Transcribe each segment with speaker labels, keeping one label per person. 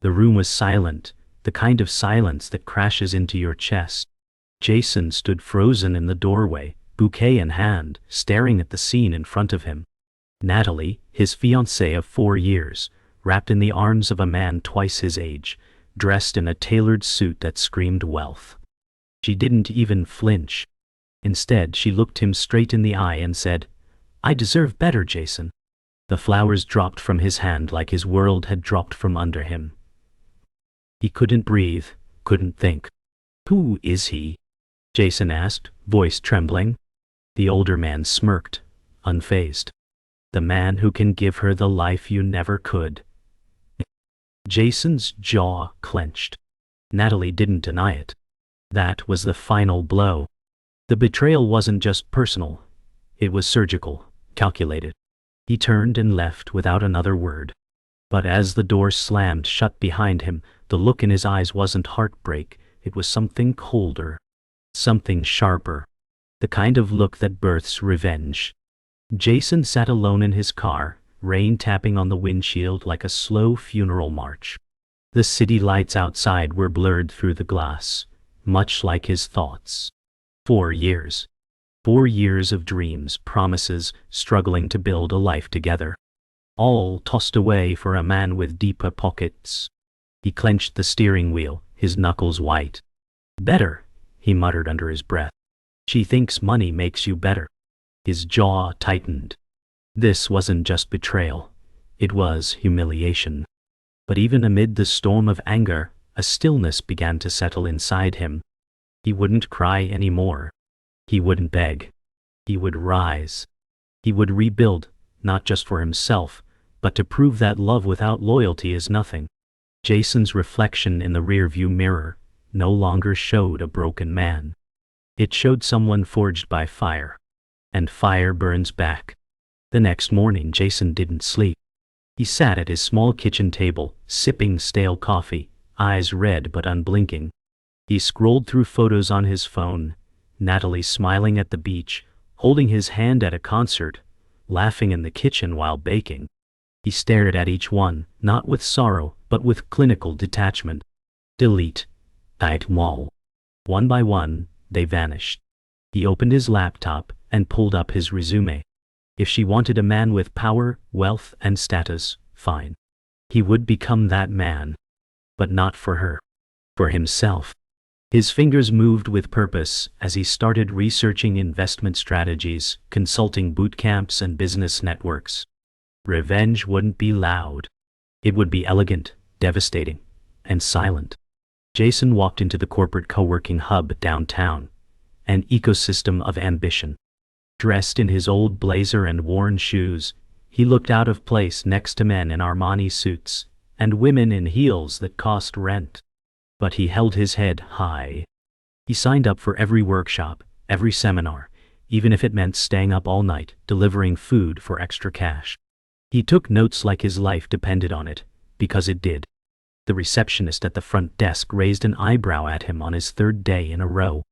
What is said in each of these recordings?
Speaker 1: The room was silent, the kind of silence that crashes into your chest. Jason stood frozen in the doorway, bouquet in hand, staring at the scene in front of him. Natalie, his fiancée of 4 years, wrapped in the arms of a man twice his age, dressed in a tailored suit that screamed wealth. She didn't even flinch. Instead, she looked him straight in the eye and said, "I deserve better, Jason." The flowers dropped from his hand like his world had dropped from under him. He couldn't breathe, couldn't think. "Who is he?" Jason asked, voice trembling. The older man smirked, unfazed. "The man who can give her the life you never could." Jason's jaw clenched. Natalie didn't deny it. That was the final blow. The betrayal wasn't just personal. It was surgical, calculated. He turned and left without another word. But as the door slammed shut behind him, the look in his eyes wasn't heartbreak, it was something colder. Something sharper. The kind of look that births revenge. Jason sat alone in his car, rain tapping on the windshield like a slow funeral march. The city lights outside were blurred through the glass, much like his thoughts. 4 years. 4 years of dreams, promises, struggling to build a life together. All tossed away for a man with deeper pockets. He clenched the steering wheel, his knuckles white. "Better," he muttered under his breath. "She thinks money makes you better." His jaw tightened. This wasn't just betrayal. It was humiliation. But even amid the storm of anger, a stillness began to settle inside him. He wouldn't cry anymore. He wouldn't beg. He would rise. He would rebuild, not just for himself, but to prove that love without loyalty is nothing. Jason's reflection in the rearview mirror no longer showed a broken man. It showed someone forged by fire. And fire burns back. The next morning, Jason didn't sleep. He sat at his small kitchen table, sipping stale coffee, eyes red but unblinking. He scrolled through photos on his phone, Natalie smiling at the beach, holding his hand at a concert, laughing in the kitchen while baking. He stared at each one, not with sorrow, but with clinical detachment. Delete. Wall. One by one, they vanished. He opened his laptop and pulled up his resume. If she wanted a man with power, wealth, and status, fine. He would become that man. But not for her. For himself. His fingers moved with purpose as he started researching investment strategies, consulting boot camps and business networks. Revenge wouldn't be loud. It would be elegant, devastating, and silent. Jason walked into the corporate co-working hub downtown, an ecosystem of ambition. Dressed in his old blazer and worn shoes, he looked out of place next to men in Armani suits and women in heels that cost rent. But he held his head high. He signed up for every workshop, every seminar, even if it meant staying up all night, delivering food for extra cash. He took notes like his life depended on it, because it did. The receptionist at the front desk raised an eyebrow at him on his 3rd day in a row.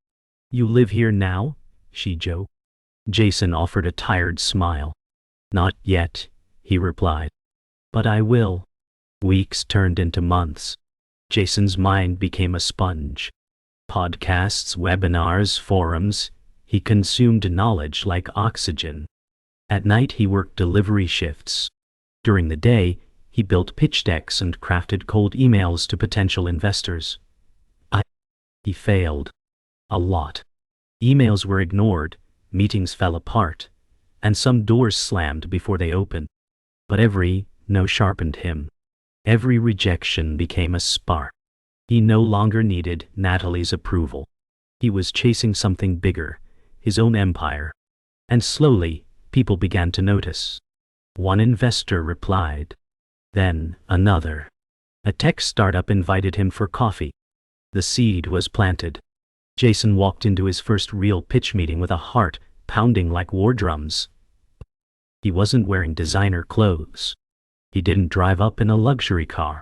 Speaker 1: "You live here now?" she joked. Jason offered a tired smile. "Not yet," he replied. "But I will." Weeks turned into months. Jason's mind became a sponge. Podcasts, webinars, forums. He consumed knowledge like oxygen. At night he worked delivery shifts. During the day, he built pitch decks and crafted cold emails to potential investors. He failed. A lot. Emails were ignored, meetings fell apart, and some doors slammed before they opened. But every no sharpened him. Every rejection became a spark. He no longer needed Natalie's approval. He was chasing something bigger, his own empire. And slowly, people began to notice. One investor replied. Then another. A tech startup invited him for coffee. The seed was planted. Jason walked into his first real pitch meeting with a heart pounding like war drums. He wasn't wearing designer clothes. He didn't drive up in a luxury car.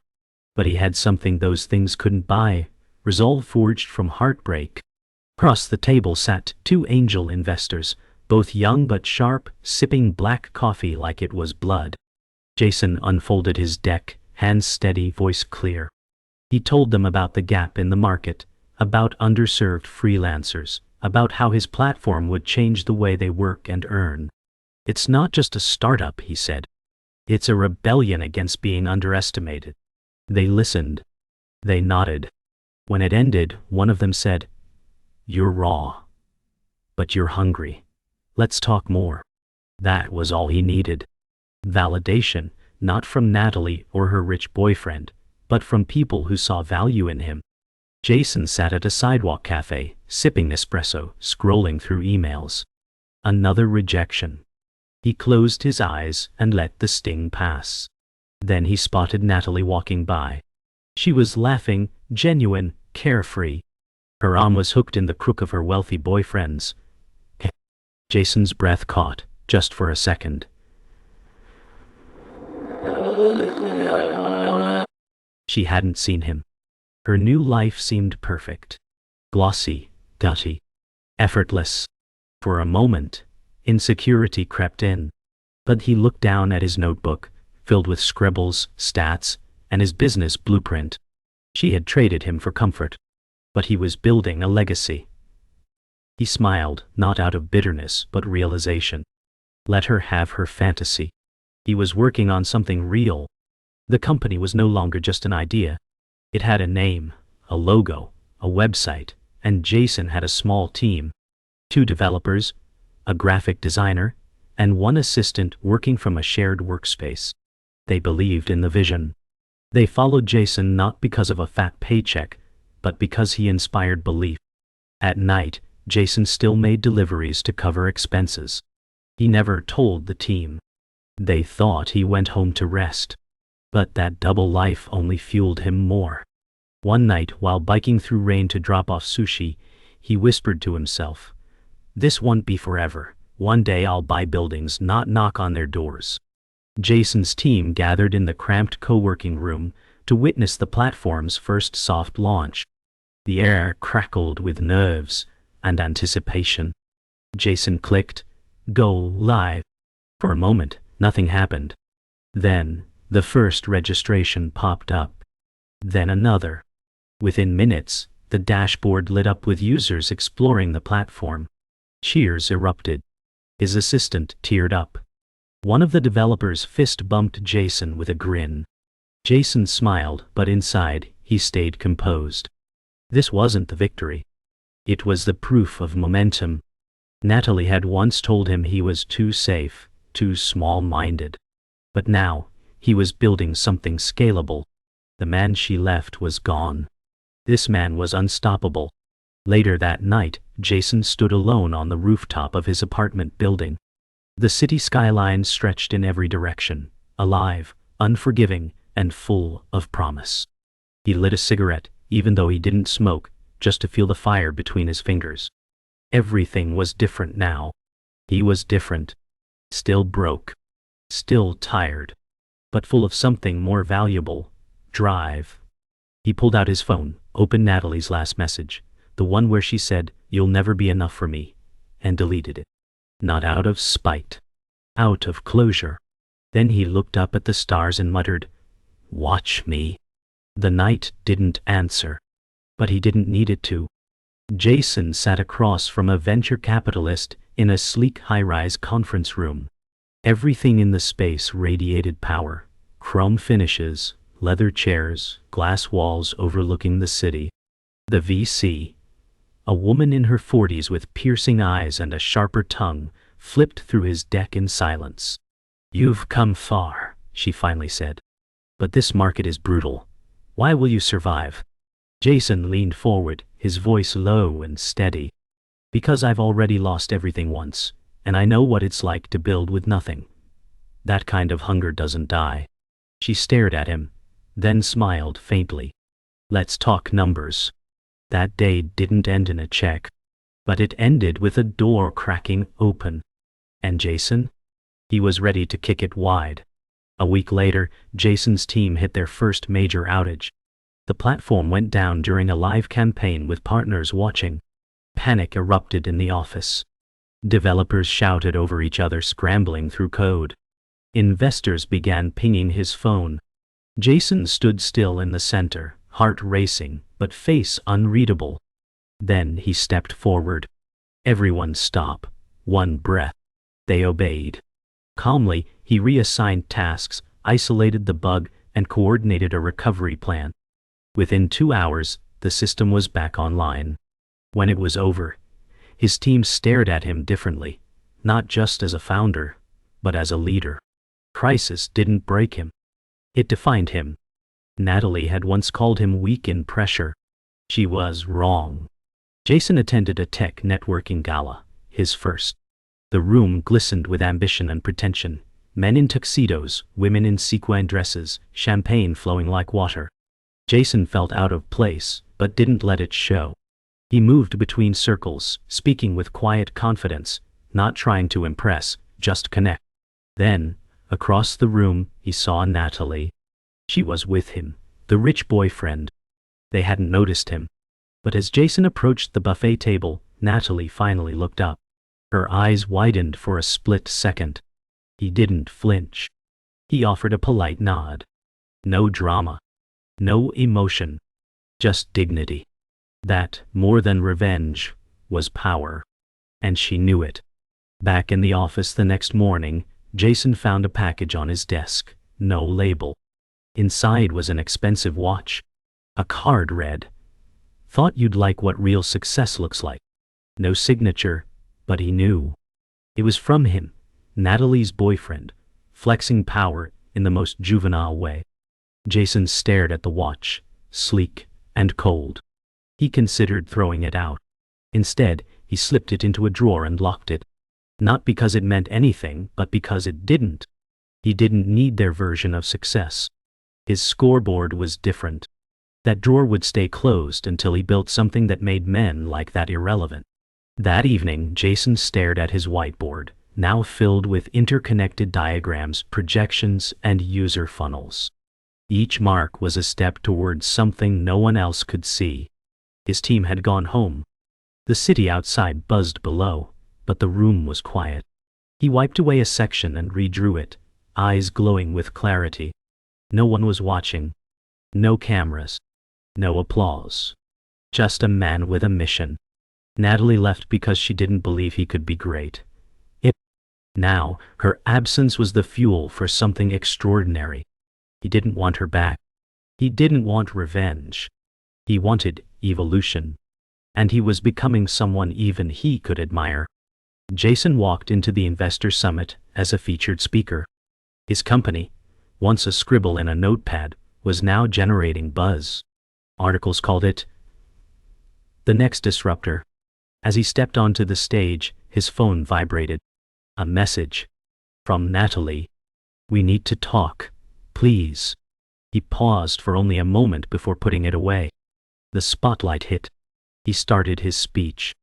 Speaker 1: But he had something those things couldn't buy, resolve forged from heartbreak. Across the table sat 2 angel investors, both young but sharp, sipping black coffee like it was blood. Jason unfolded his deck, hands steady, voice clear. He told them about the gap in the market, about underserved freelancers, about how his platform would change the way they work and earn. It's not just a startup, he said. It's a rebellion against being underestimated. They listened. They nodded. When it ended, one of them said, "You're raw. But you're hungry. Let's talk more." That was all he needed. Validation, not from Natalie or her rich boyfriend, but from people who saw value in him. Jason sat at a sidewalk cafe, sipping espresso, scrolling through emails. Another rejection. He closed his eyes and let the sting pass. Then he spotted Natalie walking by. She was laughing, genuine, carefree. Her arm was hooked in the crook of her wealthy boyfriend's. Jason's breath caught, just for a second. She hadn't seen him. Her new life seemed perfect. Glossy, gutty, effortless. For a moment, insecurity crept in. But he looked down at his notebook, filled with scribbles, stats, and his business blueprint. She had traded him for comfort. But he was building a legacy. He smiled, not out of bitterness, but realization. Let her have her fantasy. He was working on something real. The company was no longer just an idea. It had a name, a logo, a website, and Jason had a small team. 2 developers, a graphic designer, and 1 assistant working from a shared workspace. They believed in the vision. They followed Jason not because of a fat paycheck, but because he inspired belief. At night, Jason still made deliveries to cover expenses. He never told the team. They thought he went home to rest. But that double life only fueled him more. One night, while biking through rain to drop off sushi, he whispered to himself, "This won't be forever. One day I'll buy buildings, not knock on their doors." Jason's team gathered in the cramped co-working room to witness the platform's first soft launch. The air crackled with nerves and anticipation. Jason clicked, "Go live." For a moment, nothing happened. Then, the first registration popped up. Then another. Within minutes, the dashboard lit up with users exploring the platform. Cheers erupted. His assistant teared up. One of the developers fist bumped Jason with a grin. Jason smiled, but inside, he stayed composed. This wasn't the victory. It was the proof of momentum. Natalie had once told him he was too safe, too small-minded. But now, he was building something scalable. The man she left was gone. This man was unstoppable. Later that night, Jason stood alone on the rooftop of his apartment building. The city skyline stretched in every direction, alive, unforgiving, and full of promise. He lit a cigarette, even though he didn't smoke, just to feel the fire between his fingers. Everything was different now. He was different. Still broke. Still tired. But full of something more valuable: drive. He pulled out his phone, opened Natalie's last message, the one where she said, "You'll never be enough for me," and deleted it. Not out of spite. Out of closure. Then he looked up at the stars and muttered, "Watch me." The night didn't answer. But he didn't need it to. Jason sat across from a venture capitalist in a sleek high-rise conference room. Everything in the space radiated power. Chrome finishes, leather chairs, glass walls overlooking the city. The VC, a woman in her 40s with piercing eyes and a sharper tongue, flipped through his deck in silence. "You've come far," she finally said. "But this market is brutal. Why will you survive?" Jason leaned forward, his voice low and steady. "Because I've already lost everything once, and I know what it's like to build with nothing. That kind of hunger doesn't die." She stared at him, then smiled faintly. "Let's talk numbers." That day didn't end in a check, but it ended with a door cracking open. And Jason? He was ready to kick it wide. A week later, Jason's team hit their first major outage. The platform went down during a live campaign with partners watching. Panic erupted in the office. Developers shouted over each other, scrambling through code. Investors began pinging his phone. Jason stood still in the center, heart racing, but face unreadable. Then he stepped forward. Everyone stop. One breath. They obeyed. Calmly, he reassigned tasks, isolated the bug, and coordinated a recovery plan. Within 2 hours, the system was back online. When it was over, his team stared at him differently, not just as a founder, but as a leader. Crisis didn't break him. It defined him. Natalie had once called him weak in pressure. She was wrong. Jason attended a tech networking gala, his first. The room glistened with ambition and pretension. Men in tuxedos, women in sequin dresses, champagne flowing like water. Jason felt out of place, but didn't let it show. He moved between circles, speaking with quiet confidence, not trying to impress, just connect. Then, across the room, he saw Natalie. She was with him, the rich boyfriend. They hadn't noticed him. But as Jason approached the buffet table, Natalie finally looked up. Her eyes widened for a split second. He didn't flinch. He offered a polite nod. No drama. No emotion. Just dignity. That, more than revenge, was power. And she knew it. Back in the office the next morning, Jason found a package on his desk. No label. Inside was an expensive watch. A card read, "Thought you'd like what real success looks like." No signature, but he knew. It was from him, Natalie's boyfriend, flexing power in the most juvenile way. Jason stared at the watch, sleek and cold. He considered throwing it out. Instead, he slipped it into a drawer and locked it. Not because it meant anything, but because it didn't. He didn't need their version of success. His scoreboard was different. That drawer would stay closed until he built something that made men like that irrelevant. That evening, Jason stared at his whiteboard, now filled with interconnected diagrams, projections, and user funnels. Each mark was a step towards something no one else could see. His team had gone home. The city outside buzzed below, but the room was quiet. He wiped away a section and redrew it, eyes glowing with clarity. No one was watching. No cameras. No applause. Just a man with a mission. Natalie left because she didn't believe he could be great. Now, her absence was the fuel for something extraordinary. He didn't want her back. He didn't want revenge. He wanted evolution. And he was becoming someone even he could admire. Jason walked into the investor summit as a featured speaker. His company, once a scribble in a notepad, was now generating buzz. Articles called it the next disruptor. As he stepped onto the stage, his phone vibrated. A message. From Natalie. "We need to talk. Please." He paused for only a moment before putting it away. The spotlight hit. He started his speech.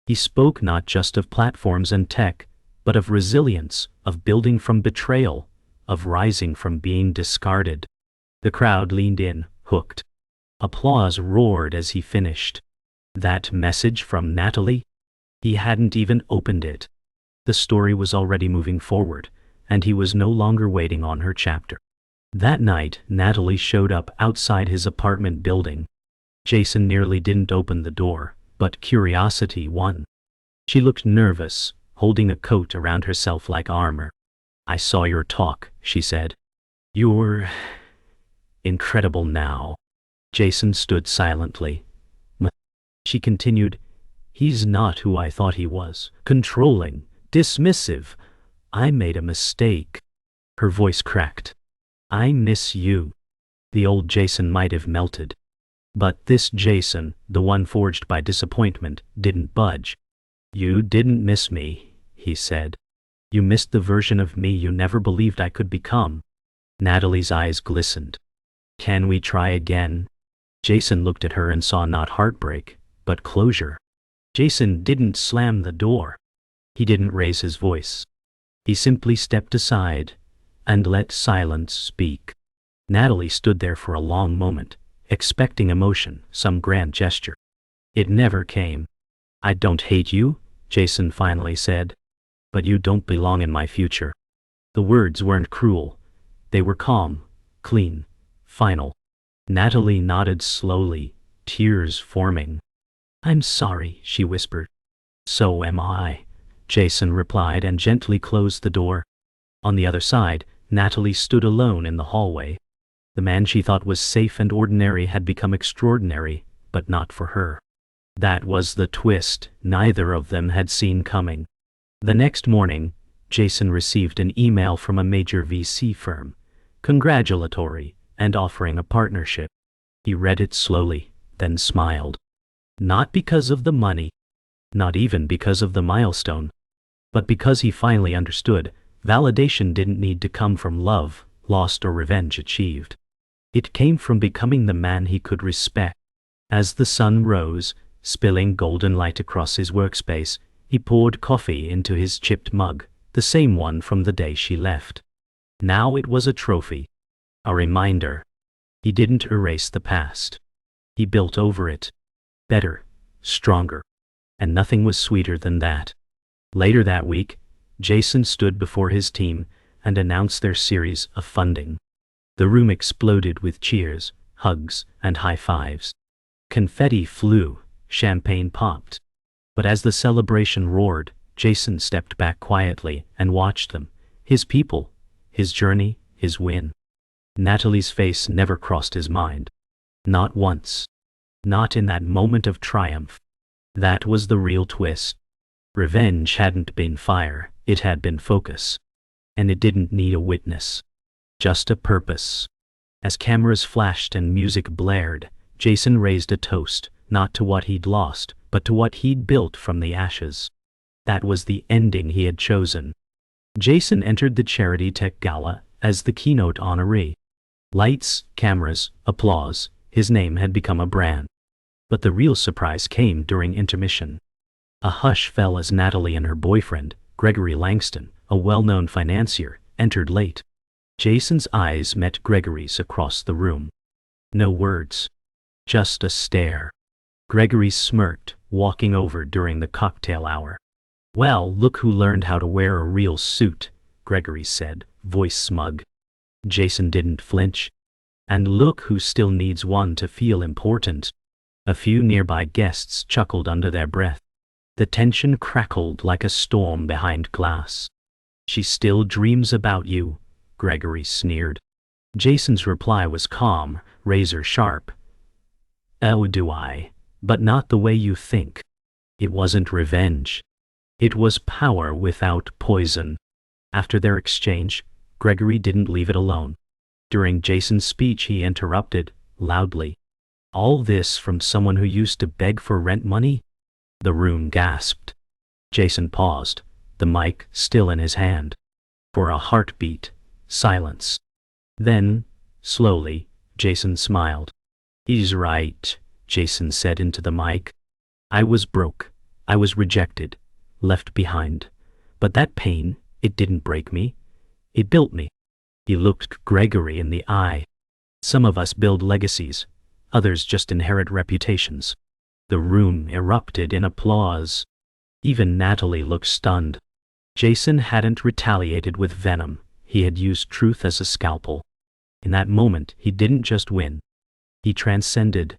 Speaker 1: He spoke not just of platforms and tech, but of resilience, of building from betrayal, of rising from being discarded. The crowd leaned in, hooked. Applause roared as he finished. That message from Natalie? He hadn't even opened it. The story was already moving forward, and he was no longer waiting on her chapter. That night, Natalie showed up outside his apartment building. Jason nearly didn't open the door, but curiosity won. She looked nervous, holding a coat around herself like armor. "I saw your talk," she said. "You're incredible now." Jason stood silently. She continued, "He's not who I thought he was. Controlling, dismissive. I made a mistake." Her voice cracked. "I miss you." The old Jason might have melted. But this Jason, the one forged by disappointment, didn't budge. "You didn't miss me," he said. "You missed the version of me you never believed I could become." Natalie's eyes glistened. "Can we try again?" Jason looked at her and saw not heartbreak, but closure. Jason didn't slam the door. He didn't raise his voice. He simply stepped aside and let silence speak. Natalie stood there for a long moment, expecting emotion, some grand gesture. It never came. "I don't hate you," Jason finally said, "but you don't belong in my future." The words weren't cruel. They were calm, clean, final. Natalie nodded slowly, tears forming. "I'm sorry," she whispered. "So am I," Jason replied and gently closed the door. On the other side, Natalie stood alone in the hallway. The man she thought was safe and ordinary had become extraordinary, but not for her. That was the twist neither of them had seen coming. The next morning, Jason received an email from a major VC firm, congratulatory and offering a partnership. He read it slowly, then smiled. Not because of the money, not even because of the milestone, but because he finally understood validation didn't need to come from love, lost, or revenge achieved. It came from becoming the man he could respect. As the sun rose, spilling golden light across his workspace, he poured coffee into his chipped mug, the same one from the day she left. Now it was a trophy, a reminder. He didn't erase the past. He built over it. Better, stronger. And nothing was sweeter than that. Later that week, Jason stood before his team and announced their series of funding. The room exploded with cheers, hugs, and high fives. Confetti flew, champagne popped. But as the celebration roared, Jason stepped back quietly and watched them, his people, his journey, his win. Natalie's face never crossed his mind. Not once. Not in that moment of triumph. That was the real twist. Revenge hadn't been fire, it had been focus. And it didn't need a witness. Just a purpose. As cameras flashed and music blared, Jason raised a toast, not to what he'd lost, but to what he'd built from the ashes. That was the ending he had chosen. Jason entered the Charity Tech Gala as the keynote honoree. Lights, cameras, applause, his name had become a brand. But the real surprise came during intermission. A hush fell as Natalie and her boyfriend, Gregory Langston, a well-known financier, entered late. Jason's eyes met Gregory's across the room. No words. Just a stare. Gregory smirked, walking over during the cocktail hour. "Well, look who learned how to wear a real suit," Gregory said, voice smug. Jason didn't flinch. "And look who still needs one to feel important." A few nearby guests chuckled under their breath. The tension crackled like a storm behind glass. "She still dreams about you," Gregory sneered. Jason's reply was calm, razor sharp. "Oh, do I? But not the way you think." It wasn't revenge. It was power without poison. After their exchange, Gregory didn't leave it alone. During Jason's speech he interrupted, loudly. "All this from someone who used to beg for rent money?" The room gasped. Jason paused, the mic still in his hand. For a heartbeat, silence. Then, slowly, Jason smiled. "He's right," Jason said into the mic. "I was broke. I was rejected, left behind. But that pain, it didn't break me. It built me." He looked Gregory in the eye. "Some of us build legacies, others just inherit reputations." The room erupted in applause. Even Natalie looked stunned. Jason hadn't retaliated with venom. He had used truth as a scalpel. In that moment, he didn't just win. He transcended.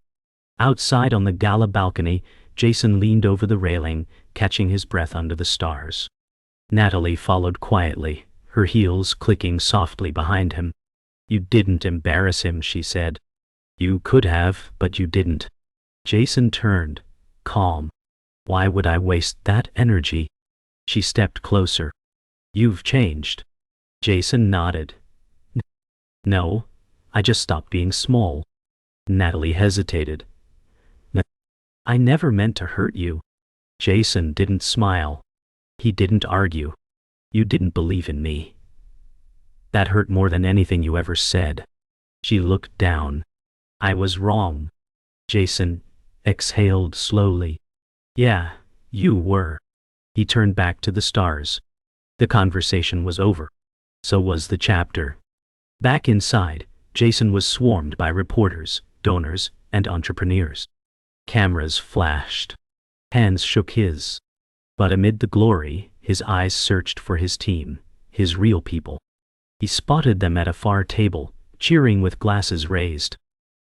Speaker 1: Outside on the gala balcony, Jason leaned over the railing, catching his breath under the stars. Natalie followed quietly, her heels clicking softly behind him. "You didn't embarrass him," she said. "You could have, but you didn't." Jason turned, calm. "Why would I waste that energy?" She stepped closer. "You've changed." Jason nodded. "No, I just stopped being small." Natalie hesitated. "I never meant to hurt you." Jason didn't smile. He didn't argue. "You didn't believe in me. That hurt more than anything you ever said." She looked down. "I was wrong." Jason exhaled slowly. "Yeah, you were." He turned back to the stars. The conversation was over. So was the chapter. Back inside, Jason was swarmed by reporters, donors, and entrepreneurs. Cameras flashed. Hands shook his. But amid the glory, his eyes searched for his team, his real people. He spotted them at a far table, cheering with glasses raised.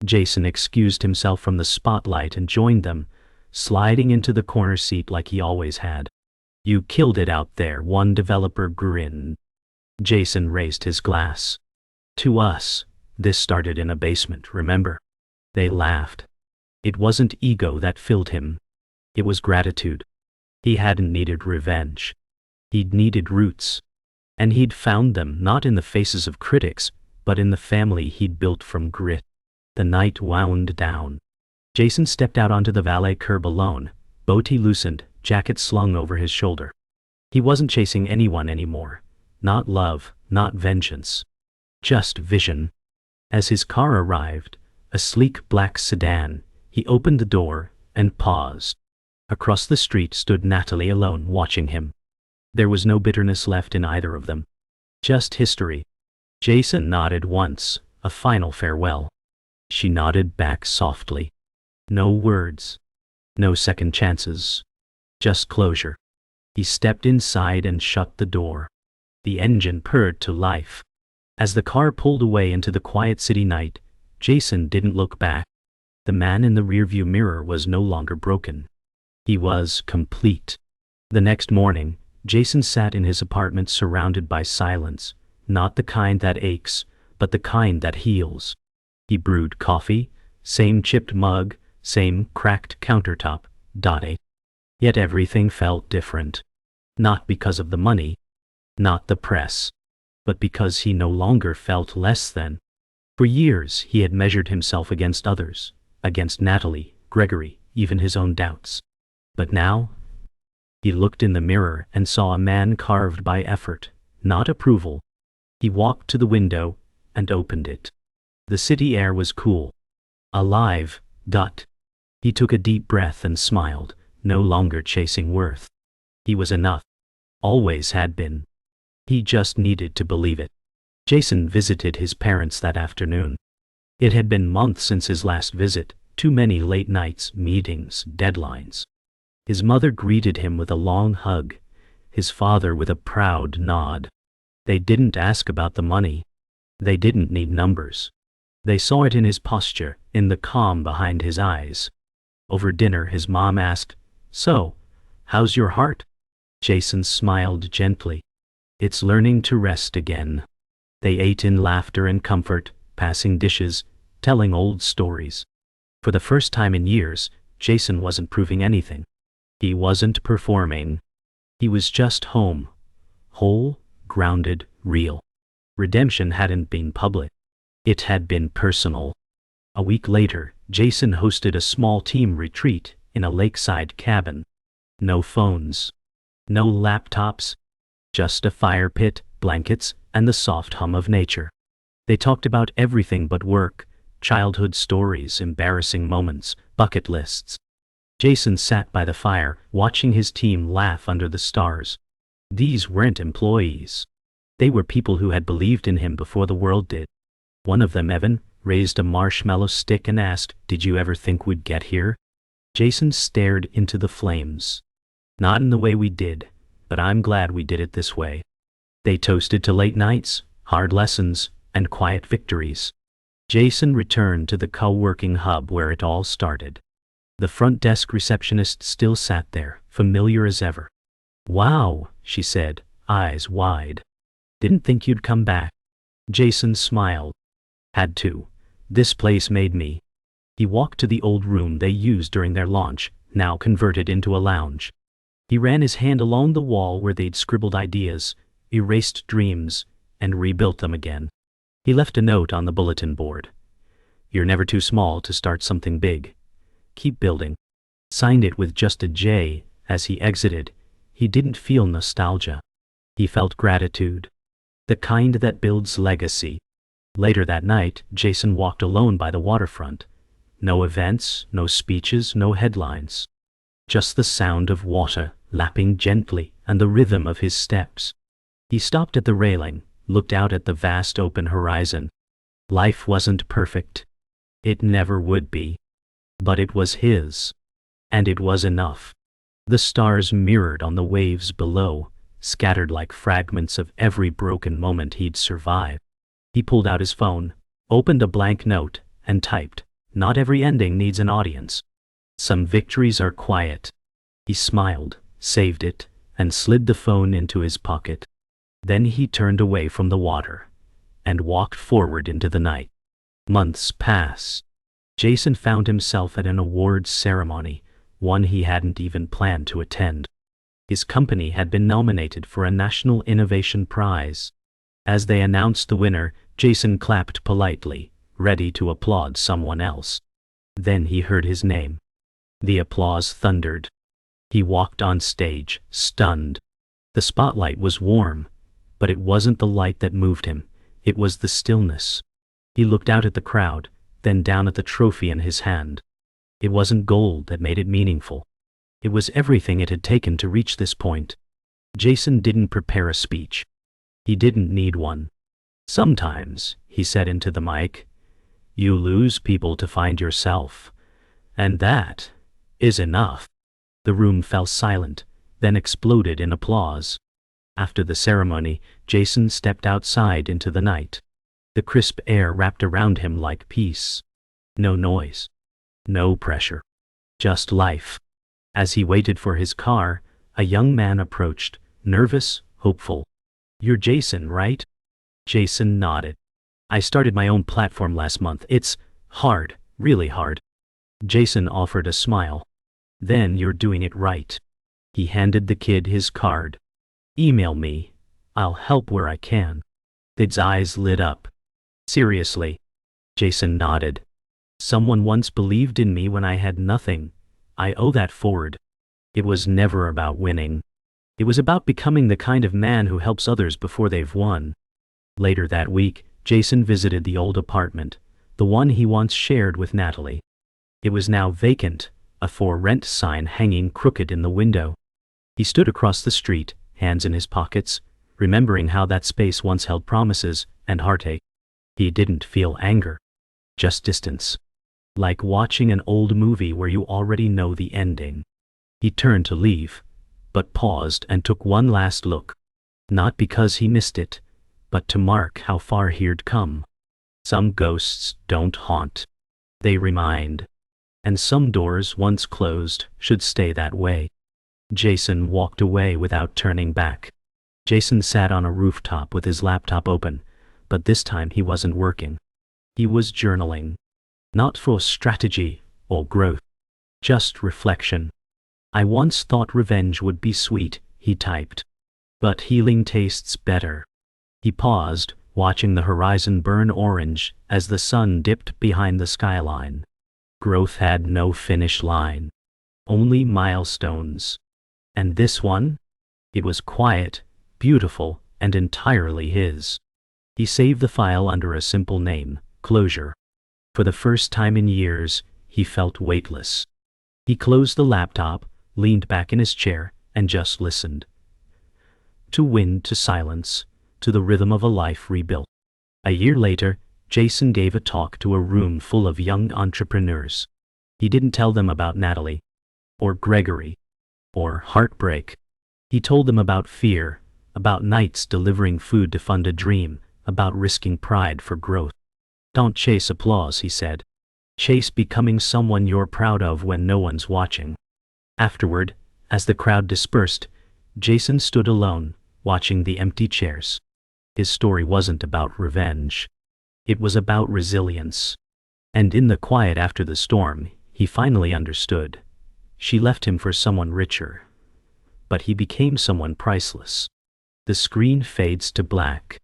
Speaker 1: Jason excused himself from the spotlight and joined them, sliding into the corner seat like he always had. "You killed it out there," one developer grinned. Jason raised his glass. "To us. This started in a basement, remember?" They laughed. It wasn't ego that filled him. It was gratitude. He hadn't needed revenge. He'd needed roots. And he'd found them not in the faces of critics, but in the family he'd built from grit. The night wound down. Jason stepped out onto the valet curb alone, boatee loosened, jacket slung over his shoulder. He wasn't chasing anyone anymore. Not love, not vengeance. Just vision. As his car arrived, a sleek black sedan, he opened the door and paused. Across the street stood Natalie alone, watching him. There was no bitterness left in either of them. Just history. Jason nodded once, a final farewell. She nodded back softly. No words. No second chances. Just closure. He stepped inside and shut the door. The engine purred to life. As the car pulled away into the quiet city night, Jason didn't look back. The man in the rearview mirror was no longer broken. He was complete. The next morning, Jason sat in his apartment surrounded by silence, not the kind that aches, but the kind that heals. He brewed coffee, same chipped mug, same cracked countertop, dotted. Yet everything felt different. Not because of the money, not the press, but because he no longer felt less than. For years he had measured himself against others, against Natalie, Gregory, even his own doubts. But now, he looked in the mirror and saw a man carved by effort, not approval. He walked to the window and opened it. The city air was cool. Alive. He took a deep breath and smiled, no longer chasing worth. He was enough. Always had been. He just needed to believe it. Jason visited his parents that afternoon. It had been months since his last visit, too many late nights, meetings, deadlines. His mother greeted him with a long hug, his father with a proud nod. They didn't ask about the money. They didn't need numbers. They saw it in his posture, in the calm behind his eyes. Over dinner his mom asked, "So, how's your heart?" Jason smiled gently. "It's learning to rest again." They ate in laughter and comfort, passing dishes, telling old stories. For the first time in years, Jason wasn't proving anything. He wasn't performing. He was just home. Whole, grounded, real. Redemption hadn't been public. It had been personal. A week later, Jason hosted a small team retreat in a lakeside cabin. No phones. No laptops. Just a fire pit, blankets, and the soft hum of nature. They talked about everything but work, childhood stories, embarrassing moments, bucket lists. Jason sat by the fire, watching his team laugh under the stars. These weren't employees. They were people who had believed in him before the world did. One of them, Evan, raised a marshmallow stick and asked, "Did you ever think we'd get here?" Jason stared into the flames. "Not in the way we did, but I'm glad we did it this way." They toasted to late nights, hard lessons, and quiet victories. Jason returned to the co-working hub where it all started. The front desk receptionist still sat there, familiar as ever. "Wow," she said, eyes wide. "Didn't think you'd come back." Jason smiled. "Had to. This place made me." He walked to the old room they used during their launch, now converted into a lounge. He ran his hand along the wall where they'd scribbled ideas, erased dreams, and rebuilt them again. He left a note on the bulletin board. "You're never too small to start something big. Keep building." Signed it with just a J. As he exited, he didn't feel nostalgia. He felt gratitude. The kind that builds legacy. Later that night, Jason walked alone by the waterfront. No events, no speeches, no headlines. Just the sound of water, lapping gently, and the rhythm of his steps. He stopped at the railing, looked out at the vast open horizon. Life wasn't perfect. It never would be. But it was his. And it was enough. The stars mirrored on the waves below, scattered like fragments of every broken moment he'd survived. He pulled out his phone, opened a blank note, and typed, "Not every ending needs an audience. Some victories are quiet." He smiled, saved it, and slid the phone into his pocket. Then he turned away from the water and walked forward into the night. Months passed. Jason found himself at an awards ceremony, one he hadn't even planned to attend. His company had been nominated for a National Innovation Prize. As they announced the winner, Jason clapped politely, ready to applaud someone else. Then he heard his name. The applause thundered. He walked on stage, stunned. The spotlight was warm, but it wasn't the light that moved him, it was the stillness. He looked out at the crowd, then down at the trophy in his hand. It wasn't gold that made it meaningful. It was everything it had taken to reach this point. Jason didn't prepare a speech. He didn't need one. "Sometimes," he said into the mic, "you lose people to find yourself. And that is enough." The room fell silent, then exploded in applause. After the ceremony, Jason stepped outside into the night. The crisp air wrapped around him like peace. No noise. No pressure. Just life. As he waited for his car, a young man approached, nervous, hopeful. "You're Jason, right?" Jason nodded. "I started my own platform last month. It's hard, really hard." Jason offered a smile. "Then you're doing it right." He handed the kid his card. "Email me. I'll help where I can." The kid's eyes lit up. "Seriously?" Jason nodded. "Someone once believed in me when I had nothing. I owe that forward." It was never about winning. It was about becoming the kind of man who helps others before they've won. Later that week, Jason visited the old apartment, the one he once shared with Natalie. It was now vacant, a "for rent" sign hanging crooked in the window. He stood across the street, hands in his pockets, remembering how that space once held promises and heartache. He didn't feel anger, just distance. Like watching an old movie where you already know the ending. He turned to leave, but paused and took one last look. Not because he missed it, but to mark how far he'd come. Some ghosts don't haunt. They remind. And some doors once closed should stay that way. Jason walked away without turning back. Jason sat on a rooftop with his laptop open, but this time he wasn't working. He was journaling. Not for strategy or growth. Just reflection. "I once thought revenge would be sweet," he typed. "But healing tastes better." He paused, watching the horizon burn orange as the sun dipped behind the skyline. Growth had no finish line. Only milestones. And this one? It was quiet, beautiful, and entirely his. He saved the file under a simple name, Closure. For the first time in years, he felt weightless. He closed the laptop, leaned back in his chair, and just listened. To wind, to silence, to the rhythm of a life rebuilt. A year later, Jason gave a talk to a room full of young entrepreneurs. He didn't tell them about Natalie, or Gregory, or Heartbreak. He told them about fear, about nights delivering food to fund a dream, about risking pride for growth. "Don't chase applause," he said. "Chase becoming someone you're proud of when no one's watching." Afterward, as the crowd dispersed, Jason stood alone, watching the empty chairs. His story wasn't about revenge. It was about resilience. And in the quiet after the storm, he finally understood. She left him for someone richer. But he became someone priceless. The screen fades to black.